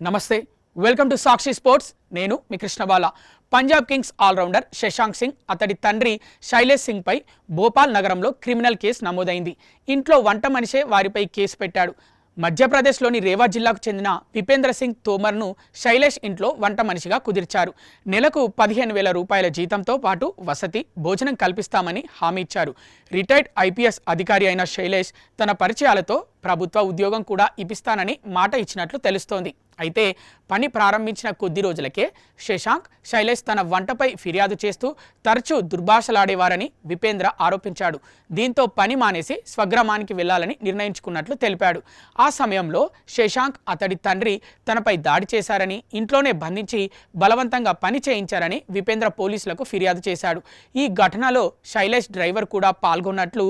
నమస్తే, welcome to Sakshi sports. నేను మీ కృష్ణబాల. Punjab Kings allrounder Shashank Singh, అతడి తండ్రి శైలేష్ సింగ్ పై భోపాల్ నగరంలో క్రిమినల్ కేసు నమోదైంది. ఇంట్లో వంట మనిషే వారిపై కేసు పెట్టాడు. మధ్యప్రదేశ్లోని రేవా జిల్లాకు చెందిన విపేంద్ర సింగ్ తోమర్ను శైలేష్ ఇంట్లో వంట మనిషిగా కుదిర్చారు. నెలకు 15,000 రూపాయల జీతంతో పాటు వసతి, భోజనం కల్పిస్తామని హామీ ఇచ్చారు. రిటైర్డ్ ఐపీఎస్ అధికారి అయిన శైలేష్ తన పరిచయాలతో ప్రభుత్వ ఉద్యోగం కూడా ఇప్పిస్తానని మాట ఇచ్చినట్లు తెలుస్తోంది. అయితే పని ప్రారంభించిన కొద్ది రోజులకే శశాంక్, శైలేష్ తన వంటపై ఫిర్యాదు చేస్తూ తరచూ దుర్భాషలాడేవారని విపేంద్ర ఆరోపించాడు. దీంతో పని మానేసి స్వగ్రామానికి వెళ్లాలని నిర్ణయించుకున్నట్లు తెలిపాడు. ఆ సమయంలో శశాంక్, అతడి తండ్రి తనపై దాడి చేశారని, ఇంట్లోనే బంధించి బలవంతంగా పని చేయించారని విపేంద్ర పోలీసులకు ఫిర్యాదు చేశాడు. ఈ ఘటనలో శైలేష్ డ్రైవర్ కూడా పాల్గొన్నట్లు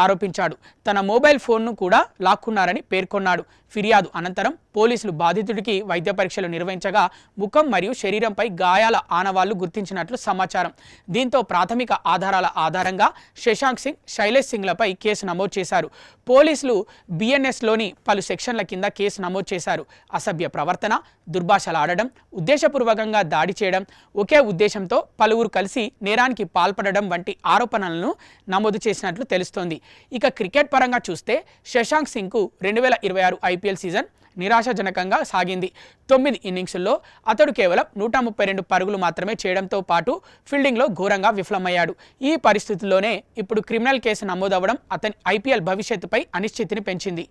ఆరోపించాడు. తన మొబైల్ ఫోన్ను కూడా లాక్కున్నారని పేర్కొన్నాడు. ఫిర్యాదు అనంతరం పోలీసులు బాధితుడికి వైద్య పరీక్షలు నిర్వహించగా ముఖం మరియు శరీరంపై గాయాల ఆనవాళ్లు గుర్తించినట్లు సమాచారం. దీంతో ప్రాథమిక ఆధారాల ఆధారంగా శశాంక్ సింగ్, శైలేష్ సింగ్లపై కేసు నమోదు చేశారు. పోలీసులు బిఎన్ఎస్లోని పలు సెక్షన్ల కింద కేసు నమోదు చేశారు. అసభ్య ప్రవర్తన, దుర్భాషలాడడం, ఉద్దేశపూర్వకంగా దాడి చేయడం, ఒకే ఉద్దేశంతో పలువురు కలిసి నేరానికి పాల్పడడం వంటి ఆరోపణలను నమోదు చేసినట్లు తెలుస్తోంది. ఇక క్రికెట్ పరంగా చూస్తే శశాంక్ సింగ్కు 2026 ఐపీఎల్ సీజన్ నిరాశాజనకంగా సాగింది. 9 ఇన్నింగ్స్ల్లో అతడు కేవలం 132 పరుగులు మాత్రమే చేయడంతో పాటు ఫీల్డింగ్లో ఘోరంగా విఫలమయ్యాడు. ఈ పరిస్థితుల్లోనే ఇప్పుడు క్రిమినల్ కేసు నమోదవడం అతని ఐపీఎల్ భవిష్యత్తుపై అనిశ్చితిని పెంచింది.